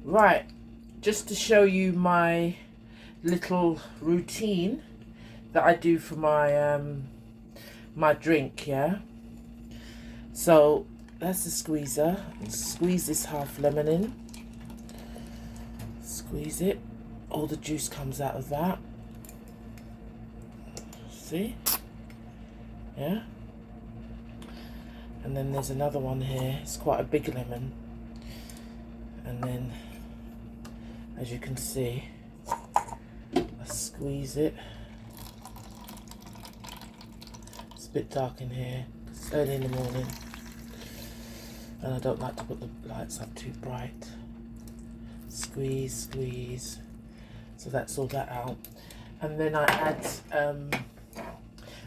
Right, just to show you my little routine that I do for my my drink, yeah. So that's the squeezer. Squeeze this half lemon in. Squeeze it. All the juice comes out of that. See? Yeah. And then there's another one here. It's quite a big lemon. And then, as you can see, I squeeze it. It's a bit dark in here. It's early in the morning. And I don't like to put the lights up too bright. Squeeze, squeeze. So that's all that out. And then I add,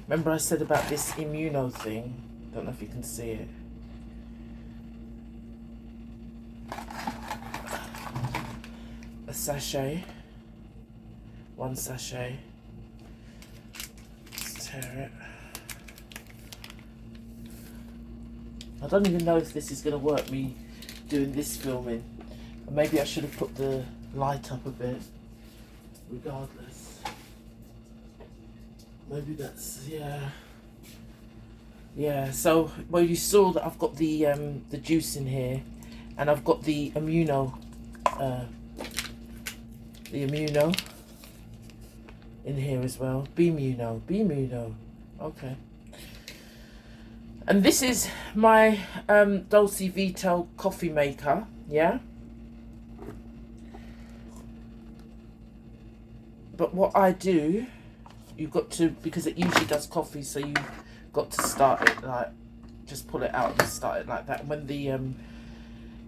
remember I said about this Immuno thing? Don't know if you can see it. A sachet. One sachet. Let's tear it. I don't even know if this is going to work, me doing this filming. Maybe I should have put the light up a bit. Regardless. Maybe that's, yeah. Yeah, so, well, you saw that I've got the juice in here. And I've got the Immuno in here as well. Beamuno. Okay. And this is my Dolce Vito coffee maker, yeah? But what I do, you've got to, because it usually does coffee, so you've got to start it like, just pull it out and start it like that. And when the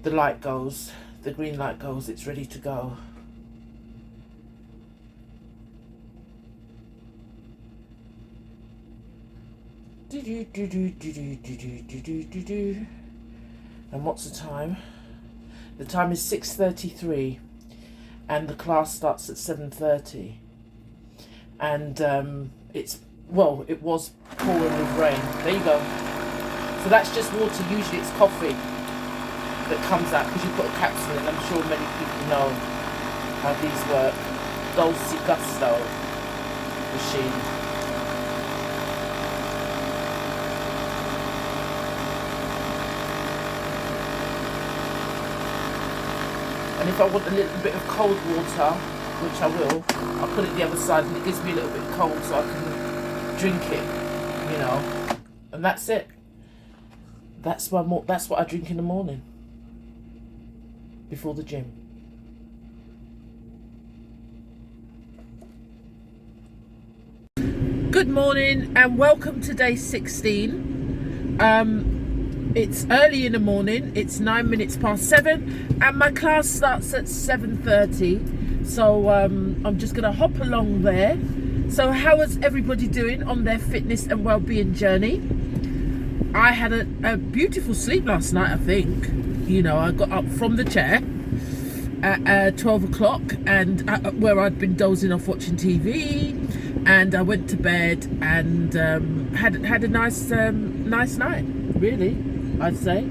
light goes, the green light goes, it's ready to go. And what's the time? The time is 6:33, and the class starts at 7:30. And it's, well, it was pouring with rain. There you go. So that's just water. Usually it's coffee that comes out because you put a capsule in. I'm sure many people know how these work. Dolce Gusto machine. And if I want a little bit of cold water, which I will, I'll put it the other side, and it gives me a little bit cold so I can drink it, you know. And that's it. That's what I drink in the morning before the gym. Good morning and welcome to day 16. It's early in the morning. It's 9 minutes past 7, and my class starts at 7:30. So I'm just gonna hop along there. So how is everybody doing on their fitness and well-being journey? I had a beautiful sleep last night, I think. You know, I got up from the chair at 12 o'clock, and where I'd been dozing off watching TV, and I went to bed and had a nice night, really, I'd say.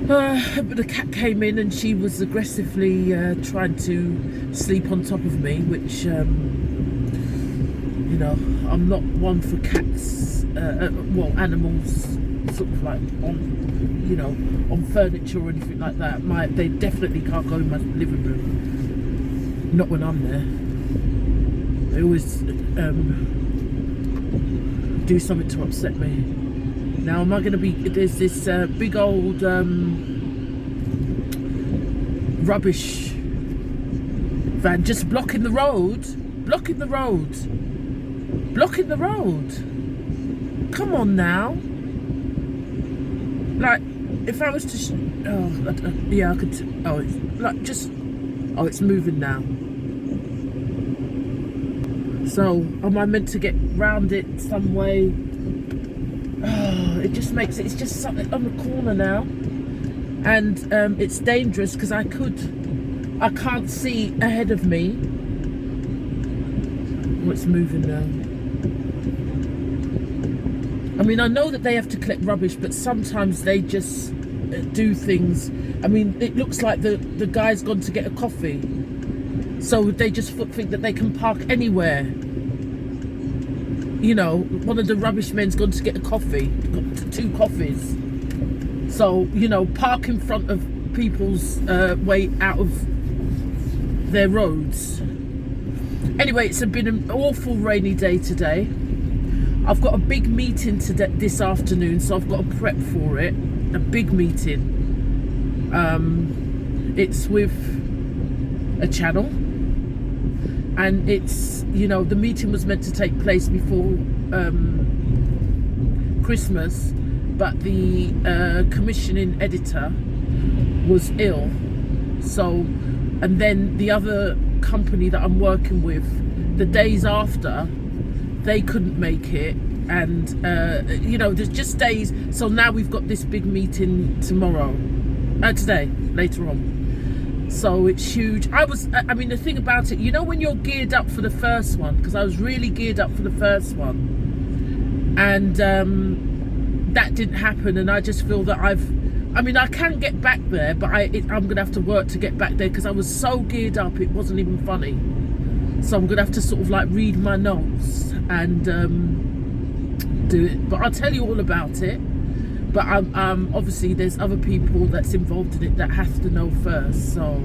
But the cat came in and she was aggressively trying to sleep on top of me, which, you know, I'm not one for cats, well, animals, sort of like on, you know, on furniture or anything like that. They definitely can't go in my living room. Not when I'm there. They always do something to upset me. Now, am I going to be... There's this big old rubbish van just blocking the road. Blocking the road. Blocking the road. Come on now. Like, if I was to... yeah, I could... Oh, it's like just... Oh, it's moving now. So, am I meant to get round it some way? Oh, it just makes it, it's just something on the corner now, and it's dangerous because I can't see ahead of me. Oh, it's moving now. I mean, I know that they have to collect rubbish, but sometimes they just do things. I mean, it looks like the guy's gone to get a coffee, so they just think that they can park anywhere. You know, one of the rubbish men's gone to get a coffee, got 2 coffees. So, you know, park in front of people's way out of their roads. Anyway, it's been an awful rainy day today. I've got a big meeting this afternoon, so I've got to prep for it. A big meeting. It's with a channel, and it's, you know, the meeting was meant to take place before Christmas, but the commissioning editor was ill. So, and then the other company that I'm working with, the days after, they couldn't make it, and you know, there's just days. So now we've got this big meeting today, later on. So it's huge. I mean, the thing about it, you know, when you're geared up for the first one, because I was really geared up for the first one, and that didn't happen, and I just feel that I mean, I can get back there, but I'm gonna have to work to get back there, because I was so geared up it wasn't even funny. So I'm gonna have to sort of like read my notes and do it. But I'll tell you all about it. But obviously there's other people that's involved in it that have to know first. So,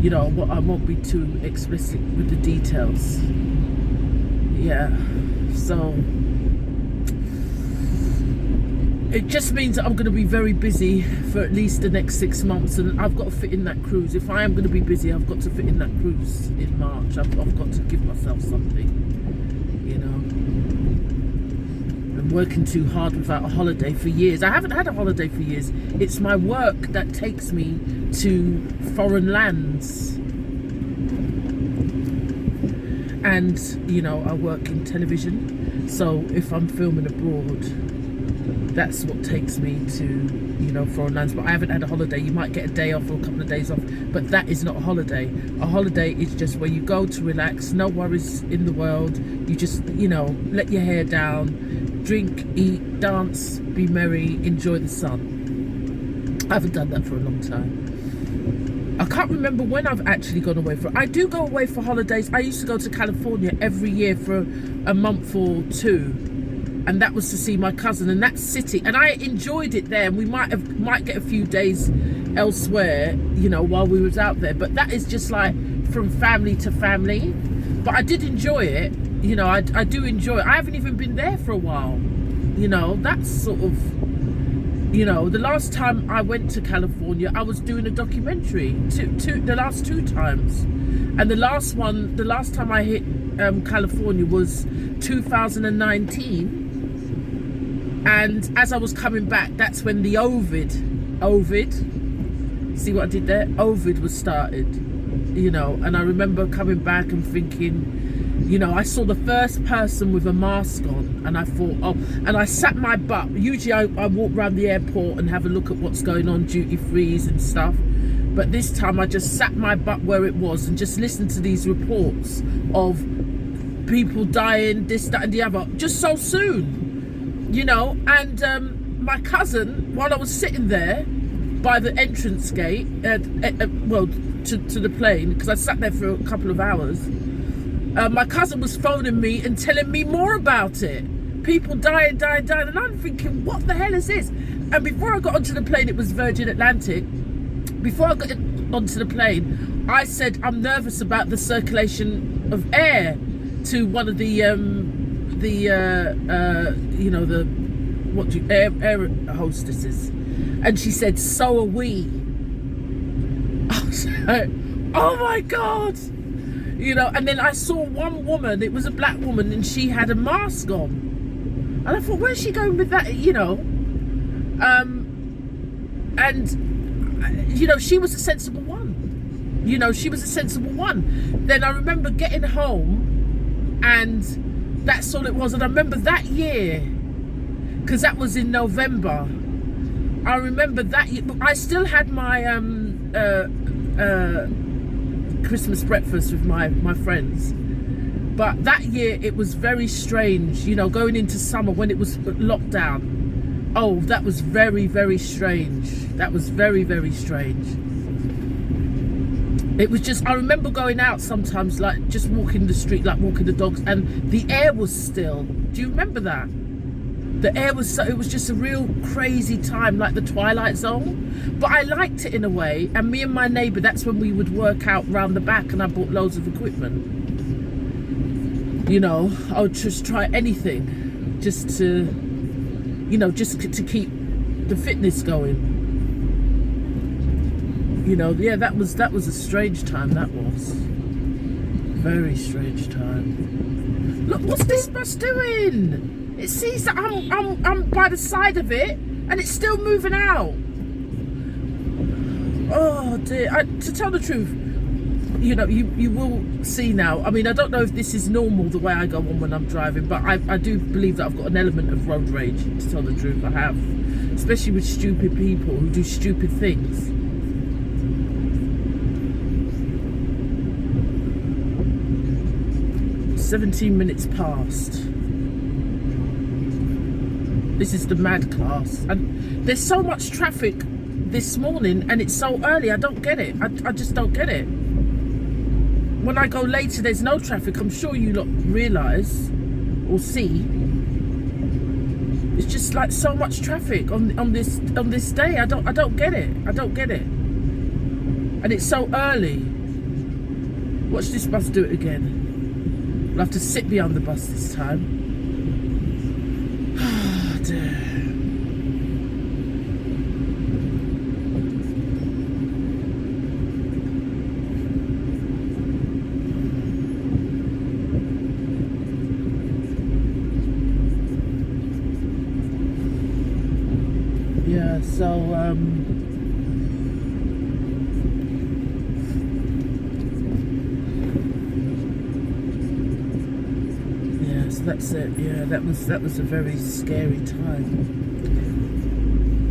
you know, I won't be too explicit with the details. Yeah. So it just means that I'm going to be very busy for at least the next 6 months, and I've got to fit in that cruise. If I am going to be busy, I've got to fit in that cruise in March. I've got to give myself something, you know. I'm working too hard without a holiday for years. I haven't had a holiday for years. It's my work that takes me to foreign lands. And, you know, I work in television, so if I'm filming abroad, that's what takes me to, you know, foreign lands. But I haven't had a holiday. You might get a day off or a couple of days off, but that is not a holiday. A holiday is just where you go to relax, no worries in the world. You just, you know, let your hair down, drink, eat, dance, be merry, enjoy the sun. I haven't done that for a long time. I can't remember when I've actually gone away for. I do go away for holidays. I used to go to California every year for a month or 2. And that was to see my cousin in that city, and I enjoyed it there. And we might get a few days elsewhere, you know, while we was out there. But that is just like from family to family. But I did enjoy it, you know. I do enjoy it. I haven't even been there for a while, you know. That's sort of, you know, the last time I went to California, I was doing a documentary. The last 2 times, and the last time I hit California was 2019. And as I was coming back, that's when the Ovid, see what I did there? Ovid was started, you know. And I remember coming back and thinking, you know, I saw the first person with a mask on, and I thought, oh, and I sat my butt. Usually I walk around the airport and have a look at what's going on, duty frees and stuff. But this time I just sat my butt where it was and just listened to these reports of people dying, this, that and the other, just so soon. You know, and my cousin, while I was sitting there by the entrance gate, well, to the plane, because I sat there for a couple of hours, my cousin was phoning me and telling me more about it. People dying, and I'm thinking, what the hell is this? And before I got onto the plane, it was Virgin Atlantic. Before I got onto the plane, I said I'm nervous about the circulation of air to one of the you know, the air hostesses, and she said, so are we. I was like, oh my God, you know. And then I saw one woman, it was a black woman, and she had a mask on, and I thought, where's she going with that, you know? And you know, she was a sensible one, you know, she was a sensible one. Then I remember getting home, and that's all it was. And I remember that year, because that was in November, I remember that year, I still had my Christmas breakfast with my friends. But that year it was very strange, you know, going into summer when it was lockdown. Oh, that was very, very strange. That was very, very strange. It was just, I remember going out sometimes, like just walking the street, like walking the dogs, and the air was still. Do you remember that? The air was so, it was just a real crazy time, like the Twilight Zone. But I liked it in a way. And me and my neighbour, that's when we would work out round the back, and I bought loads of equipment. You know, I would just try anything just to, you know, just to keep the fitness going. You know, yeah, that was a strange time. That was very strange time. Look, what's this bus doing? It sees that I'm by the side of it, and it's still moving out. Oh dear! To tell the truth, you know, you will see now. I mean, I don't know if this is normal the way I go on when I'm driving, but I do believe that I've got an element of road rage. To tell the truth, I have, especially with stupid people who do stupid things. 17 minutes past. This is the mad class, and there's so much traffic this morning, and it's so early. I don't get it. I just don't get it. When I go later, there's no traffic. I'm sure you lot realise or see. It's just like so much traffic on this day. I don't get it. I don't get it. And it's so early. Watch this bus do it again. I'll have to sit behind the bus this time. Oh dear. Yeah, so that's it. Yeah, that was a very scary time.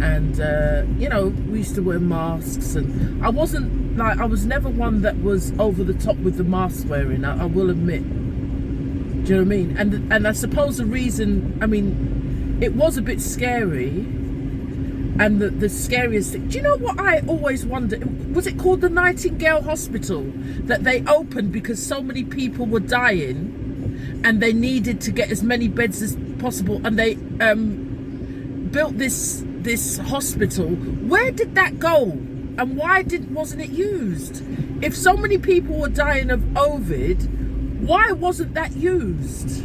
And you know, we used to wear masks, and I was never one that was over the top with the mask wearing, I will admit. Do you know what I mean? And I suppose the reason, I mean, it was a bit scary. And the scariest thing, do you know what I always wondered? Was it called the Nightingale Hospital that they opened because so many people were dying? And they needed to get as many beds as possible, and they built this hospital. Where did that go, and why wasn't it used? If so many people were dying of COVID, why wasn't that used?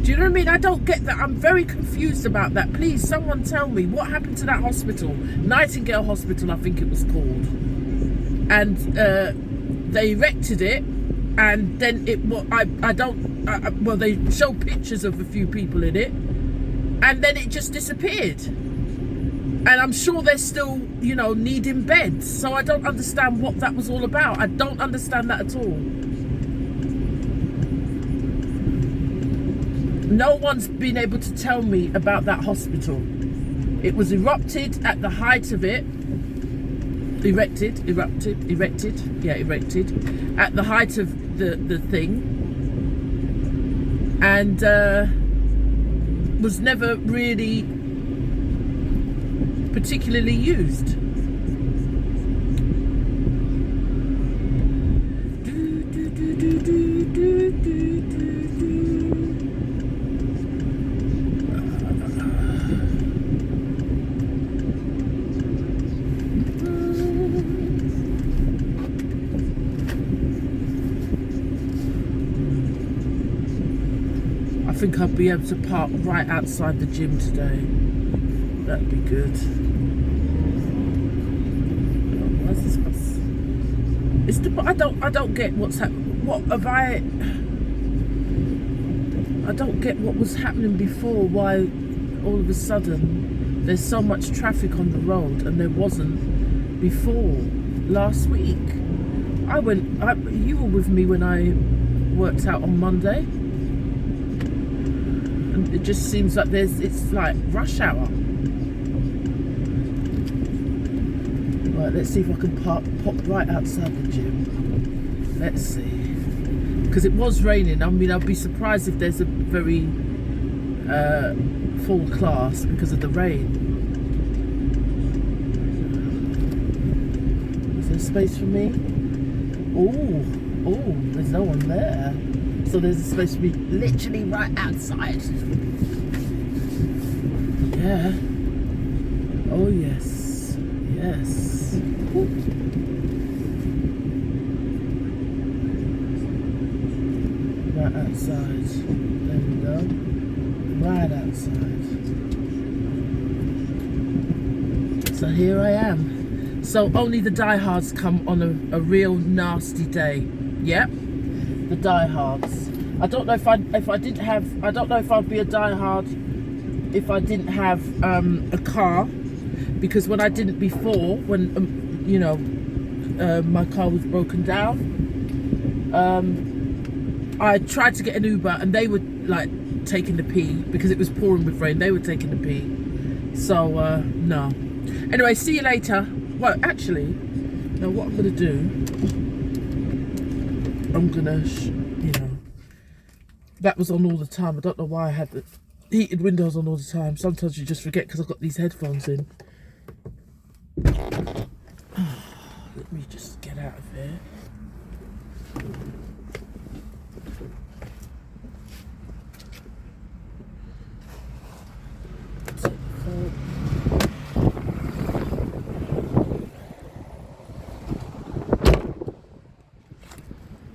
Do you know what I mean? I don't get that. I'm very confused about that. Please, someone tell me what happened to that hospital. Nightingale Hospital, I think it was called. And they erected it. And then they show pictures of a few people in it, and then it just disappeared. And I'm sure they're still, you know, needing beds. So I don't understand what that was all about. I don't understand that at all. No one's been able to tell me about that hospital. It was erupted at the height of it. Erected at the height of the thing, and was never really particularly used. I think I'll be able to park right outside the gym today. That'd be good. Oh, where's this bus? It's the. I don't get what's happening. What have I don't get what was happening before. Why all of a sudden there's so much traffic on the road and there wasn't before last week. You were with me when I worked out on Monday. It just seems like it's like rush hour. Right, let's see if I can pop right outside the gym. Let's see. Because it was raining. I mean, I'd be surprised if there's a very full class because of the rain. Is there space for me? Oh, there's no one there. So there's a space for me literally right outside. Yeah. Oh yes. Yes. Ooh. Right outside. There we go. Right outside. So here I am. So only the diehards come on a real nasty day. Yep. The diehards. I don't know if I didn't have. I don't know if I'd be a diehard if I didn't have a car, because when I didn't before, when you know, my car was broken down, I tried to get an Uber and they were like taking the pee because it was pouring with rain. They were taking the pee. So no. Anyway, see you later. Well, actually, now what I'm gonna do, I'm gonna, you know, that was on all the time. I don't know why I had the heated windows on all the time. Sometimes you just forget because I've got these headphones in. Let me just get out of here.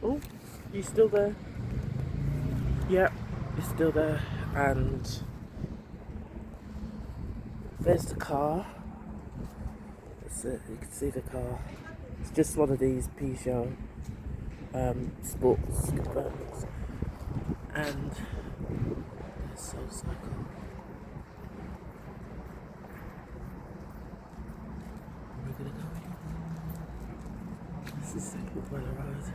Oh, you still there? Yep, you're still there. And there's the car. That's it, you can see the car. It's just one of these Peugeot sports convertibles. And there's SoulCycle. We're gonna go in. This is Second Dweller Road.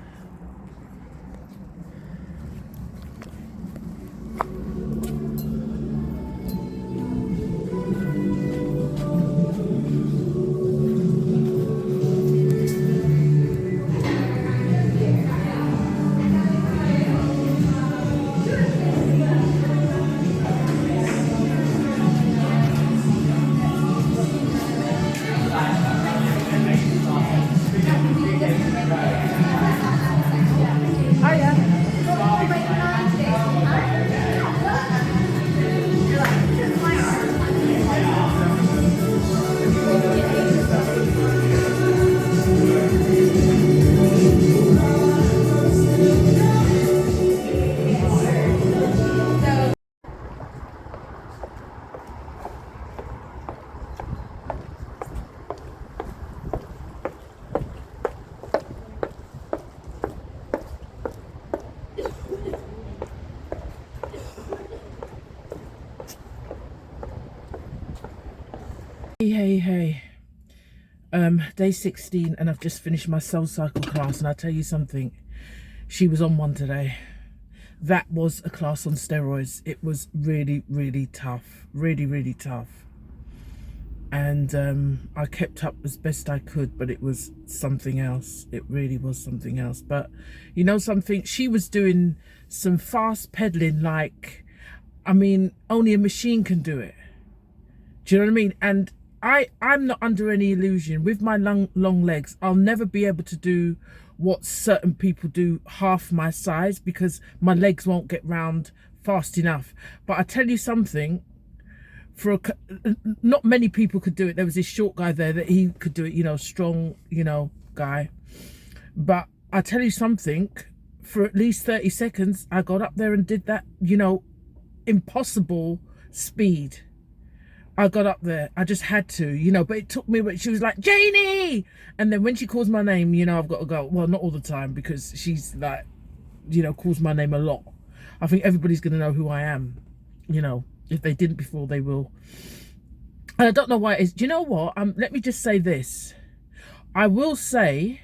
Hey. Day 16 and I've just finished my SoulCycle class, and I'll tell you something, she was on one today. That was a class on steroids. It was really tough, really tough. And I kept up as best I could, but it was something else. It really was something else. But you know something, she was doing some fast pedaling, like, I mean, only a machine can do it. Do you know what I mean? And I'm not under any illusion. With my long legs, I'll never be able to do what certain people do half my size, because my legs won't get round fast enough. But I tell you something, not many people could do it. There was this short guy there that he could do it, you know, strong, you know, guy. But I tell you something, for at least 30 seconds, I got up there and did that, you know, impossible speed. I got up there, I just had to, you know, but it took me, she was like, Janie! And then when she calls my name, you know, I've got to go. Well, not all the time, because she's like, you know, calls my name a lot. I think everybody's going to know who I am, you know. If they didn't before, they will. And I don't know why it is. Do you know what? Let me just say this. I will say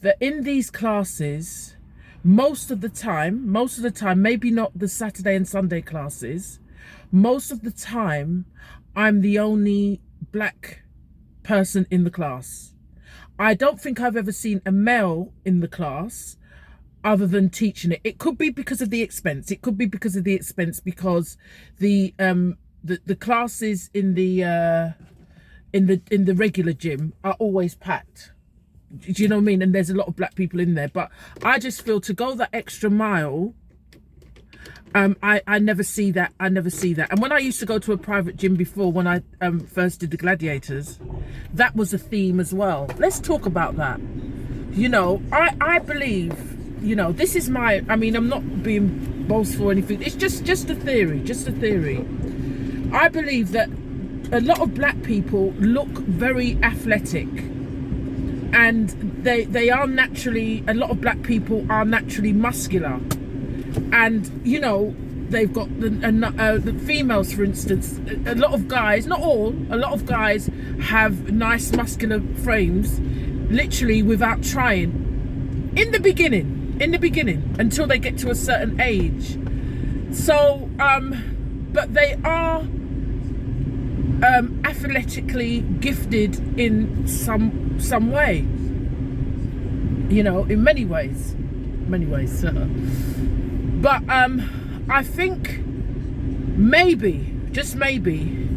that in these classes, most of the time, maybe not the Saturday and Sunday classes, most of the time, I'm the only black person in the class. I don't think I've ever seen a male in the class. other than teaching it. It could be because of the expense. It could be because of the expense, because the classes in the regular gym are always packed. Do you know what I mean? And there's a lot of black people in there. But I just feel to go that extra mile, I never see that. I never see that. And when I used to go to a private gym before, when I first did the Gladiators, that was a theme as well. Let's talk about that. You know, I believe, you know, this is my, I mean, I'm not being boastful or anything. It's just a theory, just a theory. I believe that a lot of black people look very athletic, and they are naturally, a lot of black people are naturally muscular. And, you know, they've got the females, for instance, a lot of guys, not all, a lot of guys have nice muscular frames, literally without trying, in the beginning, until they get to a certain age. So, but they are athletically gifted in some way, you know, in many ways. But I think maybe, just maybe,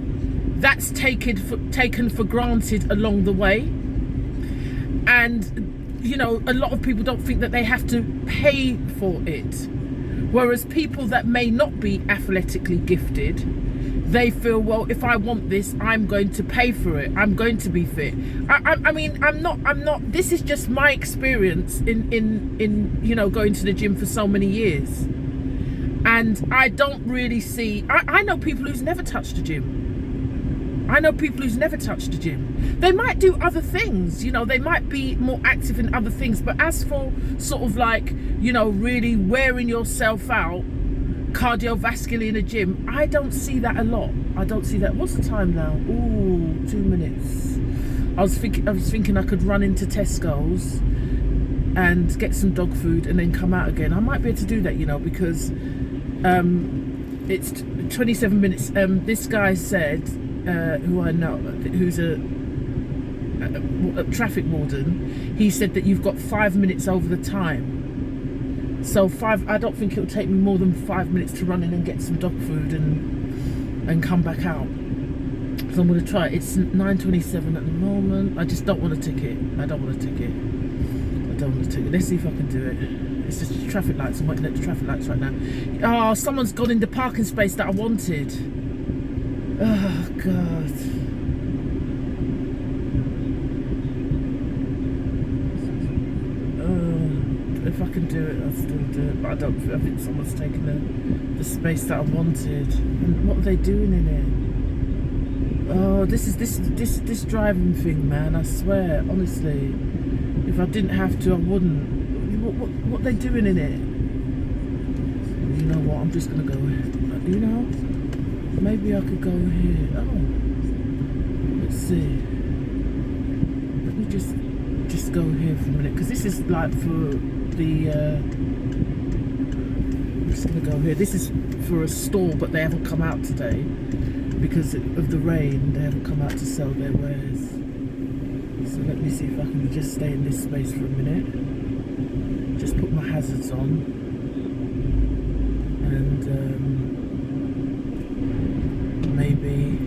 that's taken for granted along the way. And, you know, a lot of people don't think that they have to pay for it. Whereas people that may not be athletically gifted, they feel, well, if I want this, I'm going to pay for it. I'm going to be fit. I mean, I'm not, this is just my experience in, you know, going to the gym for so many years. And I don't really see, I know people who's never touched a gym. They might do other things, you know, they might be more active in other things. But as for sort of like, you know, really wearing yourself out cardiovascularly in a gym, I don't see that a lot. I don't see that. What's the time now? Ooh, 2 minutes. I was thinking I could run into Tesco's and get some dog food and then come out again. I might be able to do that, you know, because it's 27 minutes. This guy said, who I know, who's a traffic warden, he said that you've got 5 minutes over the time. So I don't think it'll take me more than 5 minutes to run in and get some dog food and come back out. So I'm going to try it. It's 9:27 at the moment. I just don't want a ticket. I don't want a ticket. Let's see if I can do it. It's just traffic lights. I'm waiting at the traffic lights right now. Oh, someone's gone in the parking space that I wanted. Oh, God. If I can do it, I'll still do it. But I think someone's taken the space that I wanted. And what are they doing in it? Oh, this driving thing, man. I swear, honestly, if I didn't have to, I wouldn't. What are they doing in it? You know what? I'm just gonna go here. You know, maybe I could go here. Oh, let's see. Let me just go here for a minute, because this is like for the. I'm just gonna go here. This is for a store, but they haven't come out today because of the rain. They haven't come out to sell their wares. So let me see if I can just stay in this space for a minute. Just put my hazards on, and maybe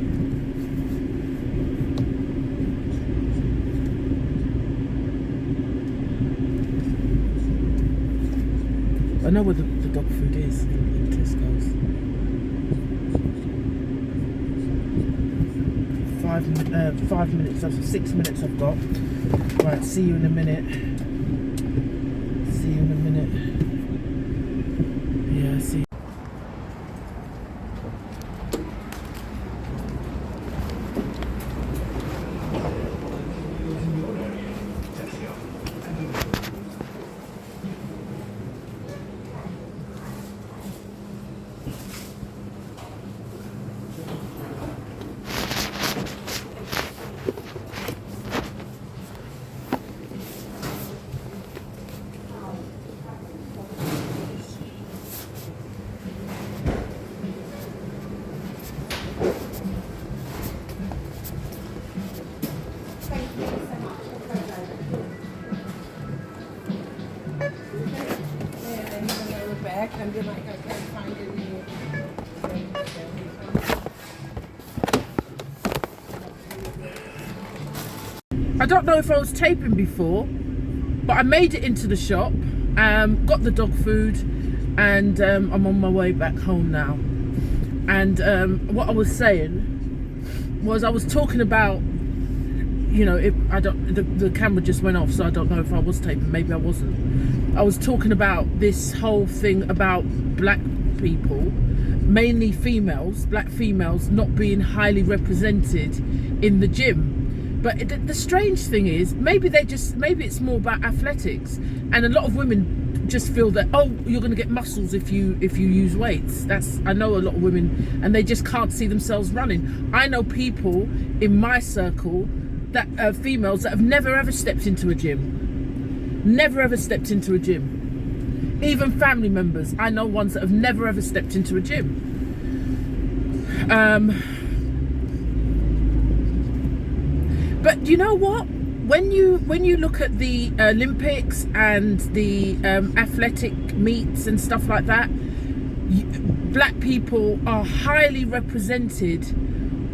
I know where the dog food is in Tesco's. 5 minutes, that's 6 minutes I've got. Right, see you in a minute. Yeah, see. And then I can find it in your. I don't know if I was taping before, but I made it into the shop, got the dog food, and I'm on my way back home now. And what I was saying was, I was talking about, you know, the camera just went off, so I don't know if I was taping, maybe I wasn't. I was talking about this whole thing about black people, mainly females, black females, not being highly represented in the gym. But the strange thing is, maybe it's more about athletics, and a lot of women just feel that, oh, you're going to get muscles if you use weights. I know a lot of women, and they just can't see themselves running. I know people in my circle that are females that have never ever stepped into a gym, never ever stepped into a gym. Even family members, I know ones that have never ever stepped into a gym. But you know what? When you look at the Olympics and the athletic meets and stuff like that, black people are highly represented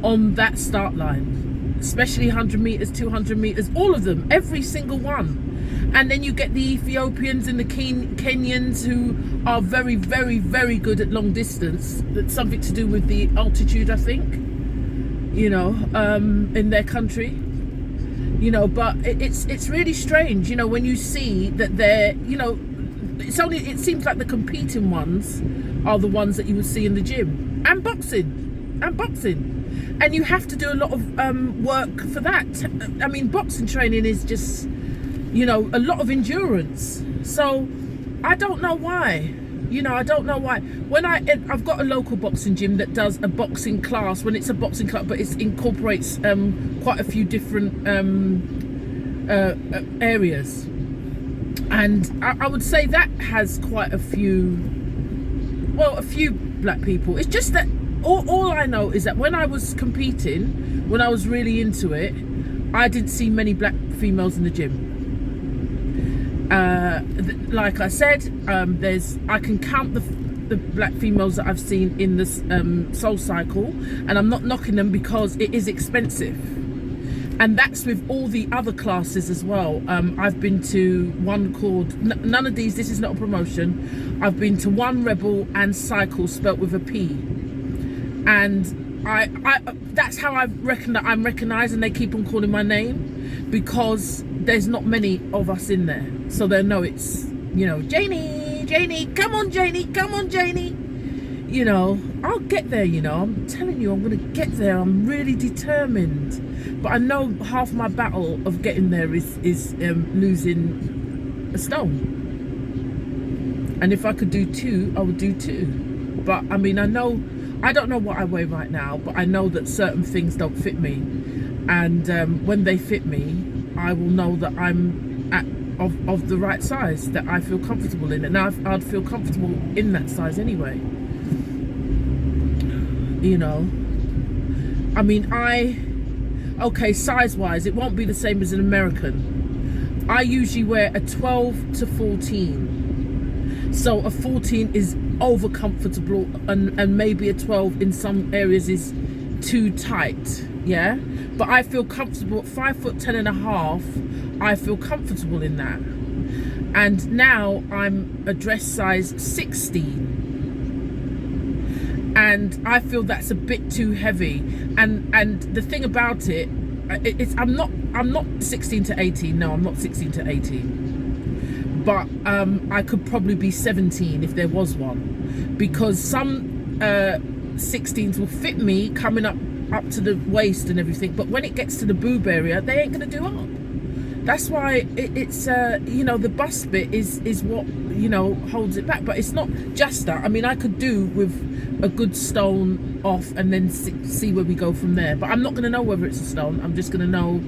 on that start line, especially 100 meters, 200 meters, all of them, every single one. And then you get the Ethiopians and the Kenyans, who are very, very, very good at long distance. That's something to do with the altitude, I think, you know, in their country. You know, but it's really strange, you know, when you see that they're, you know, it seems like the competing ones are the ones that you would see in the gym, and boxing, and you have to do a lot of work for that. I mean, boxing training is just, you know, a lot of endurance. So I don't know why. You know, I don't know why. When I've got a local boxing gym that does a boxing class, when it's a boxing club, but it incorporates quite a few different areas. And I would say that has quite a few black people. It's just that all I know is that when I was competing, when I was really into it, I didn't see many black females in the gym. Like I said, I can count the black females that I've seen in this Soul Cycle, and I'm not knocking them because it is expensive, and that's with all the other classes as well. I've been to one called none of these. This is not a promotion. I've been to One Rebel and Cycle, spelt with a P, and I that's how I reckon that I'm recognised, and they keep on calling my name because there's not many of us in there, so they know it's, you know, Janie, come on Janie, you know. I'll get there, you know, I'm telling you, I'm gonna get there. I'm really determined, but I know half my battle of getting there is losing a stone, and if I could do 2, I would do 2. But I mean, I don't know what I weigh right now, but I know that certain things don't fit me, and when they fit me, I will know that I'm of the right size that I feel comfortable in, and I'd feel comfortable in that size anyway. You know, I mean, okay, size-wise, it won't be the same as an American. I usually wear a 12 to 14, so a 14 is over comfortable, and maybe a 12 in some areas is too tight. Yeah, but I feel comfortable at 5'10.5". I feel comfortable in that, and now I'm a dress size 16, and I feel that's a bit too heavy. And the thing about it's I'm not 16 to 18. No, I'm not 16 to 18, but I could probably be 17 if there was one, because some 16s will fit me coming up to the waist and everything, but when it gets to the boob area, they ain't gonna do up. That's why it's you know, the bust bit is what, you know, holds it back. But it's not just that. I mean, I could do with a good stone off and then see where we go from there, but I'm not going to know whether it's a stone. I'm just going to know,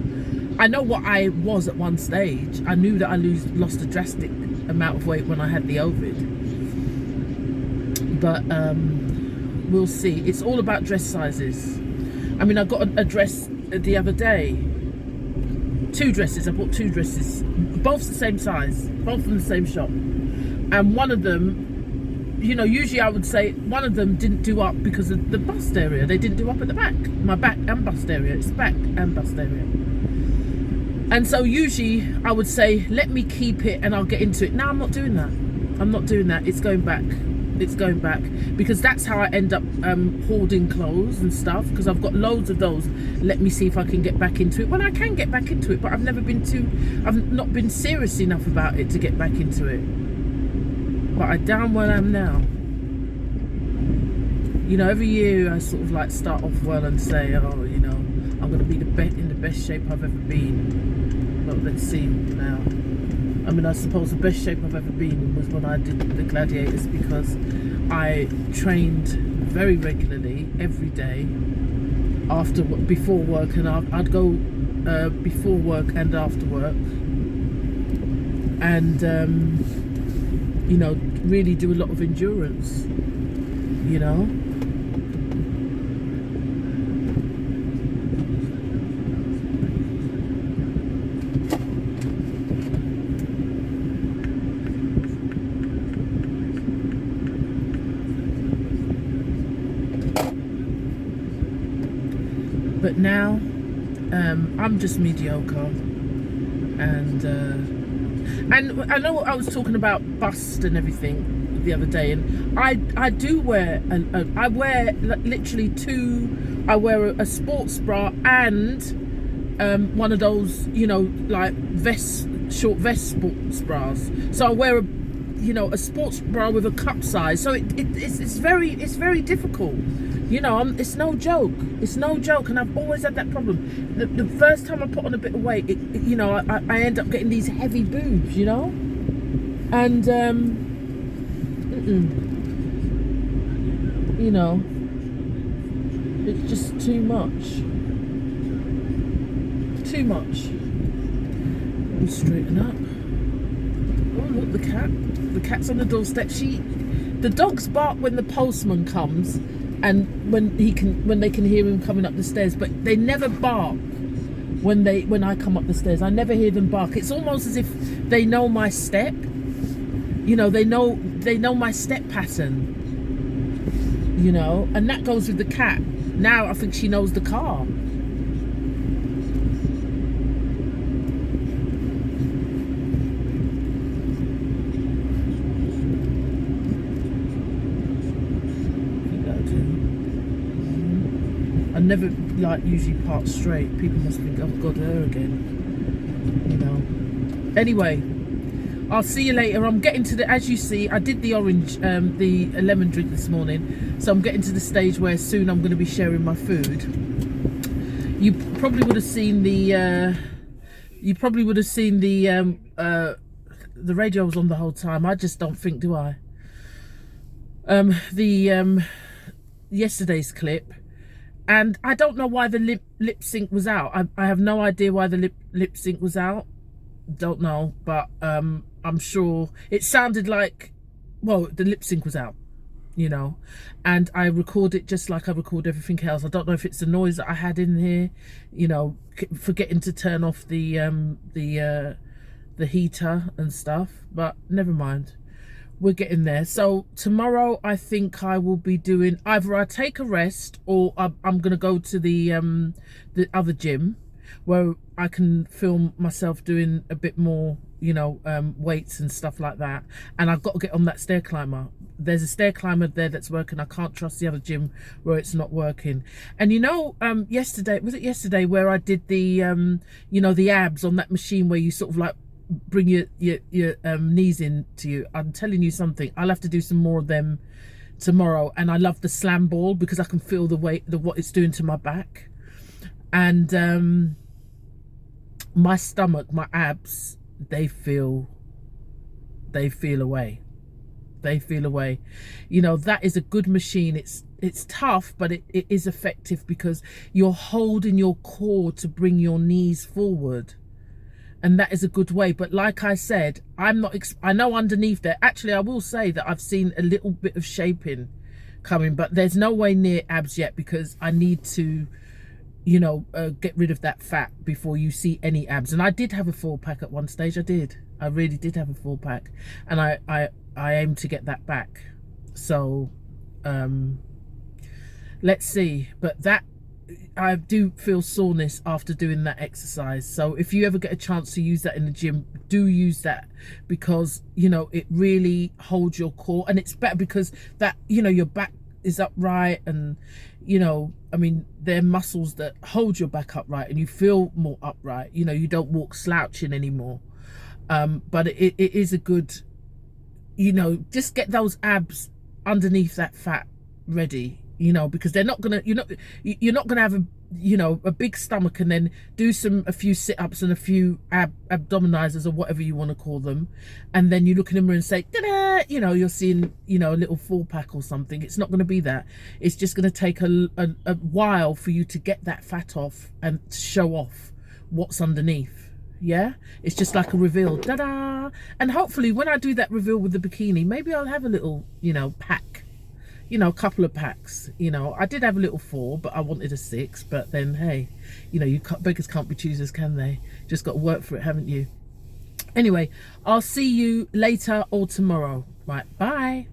I know what I was at one stage. I knew that I lost a drastic amount of weight when I had the Ovid, but we'll see. It's all about dress sizes. I mean, I got a dress the other day, 2 dresses. I bought 2 dresses, both the same size, both from the same shop, and one of them you know, usually I would say one of them didn't do up because of the bust area. They didn't do up at the back. My back and bust area. It's back and bust area. And so usually I would say, let me keep it and I'll get into it. Now I'm not doing that. I'm not doing that. It's going back. It's going back, because that's how I end up hoarding clothes and stuff, because I've got loads of those. Let me see if I can get back into it. Well, I can get back into it, but I've not been serious enough about it to get back into it. But I damn well am now. You know, every year I sort of like start off well and say, oh, you know, I'm going to be in the best shape I've ever been. But let's see now. I mean, I suppose the best shape I've ever been was when I did the Gladiators, because I trained very regularly every day before work, and I'd go before work and after work, and you know, really do a lot of endurance, you know. But now I'm just mediocre, and I know I was talking about bust and everything the other day, and I do wear I wear literally two. I wear a sports bra and one of those, you know, like short vest sports bras. So I wear a sports bra with a cup size. So it's very difficult. You know, it's no joke. It's no joke, and I've always had that problem. The first time I put on a bit of weight, you know, I end up getting these heavy boobs, you know, and you know, it's just too much. Too much. Let me straighten up. Oh, look, the cat. The cat's on the doorstep. The dogs bark when the postman comes, and when they can hear him coming up the stairs, but they never bark when I come up the stairs. I never hear them bark. It's almost as if they know my step. You know, they know my step pattern. You know, and that goes with the cat. Now I think she knows the car. I never like usually park straight. People must think, oh God, her again. You know. Anyway, I'll see you later. I'm getting to as you see, I did the orange, the lemon drink this morning. So I'm getting to the stage where soon I'm going to be sharing my food. You probably would have seen the, the radio was on the whole time. I just don't think, do I? Yesterday's clip. And I don't know why the lip sync was out. I have no idea why the lip sync was out. Don't know, but I'm sure it sounded like, well, the lip sync was out, you know. And I record it just like I record everything else. I don't know if it's the noise that I had in here, you know, forgetting to turn off the heater and stuff. But never mind. We're getting there. So tomorrow I think I will be doing either I take a rest, or I'm gonna go to the other gym where I can film myself doing a bit more, you know, weights and stuff like that. And I've got to get on that stair climber. There's a stair climber there that's working. I can't trust the other gym where it's not working. And you know, yesterday where I did the you know, the abs on that machine where you sort of like bring your knees into you. I'm telling you something, I'll have to do some more of them tomorrow. And I love the slam ball because I can feel the weight, what it's doing to my back. And my stomach, my abs, they feel away. They feel away. You know, that is a good machine. It's tough, but it is effective because you're holding your core to bring your knees forward. And that is a good way. But like I said, I know underneath there, actually I will say that I've seen a little bit of shaping coming, but there's no way near abs yet because I need to, you know, get rid of that fat before you see any abs. And I did have a 4-pack at one stage. I really did have a 4-pack, and I aim to get that back. So let's see. But that, I do feel soreness after doing that exercise. So if you ever get a chance to use that in the gym, do use that, because you know it really holds your core, and it's better because that, you know, your back is upright, and you know, I mean, they're muscles that hold your back upright, and you feel more upright. You know, you don't walk slouching anymore. But it is a good, you know, just get those abs underneath that fat ready, you know, because they're not gonna, you're not gonna have a, you know, a big stomach and then do a few sit-ups and a few abdominizers or whatever you want to call them, and then you look in the mirror and say, ta-da! You know, you're seeing, you know, a little 4-pack or something. It's not going to be that. It's just going to take a while for you to get that fat off and to show off what's underneath. Yeah, it's just like a reveal, ta-da! And hopefully when I do that reveal with the bikini, maybe I'll have a little, you know, pack, you know, a couple of packs. You know, I did have a little 4, but I wanted a 6. But then, hey, you know, beggars can't be choosers, can they? Just got to work for it, haven't you? Anyway, I'll see you later or tomorrow. Right, bye.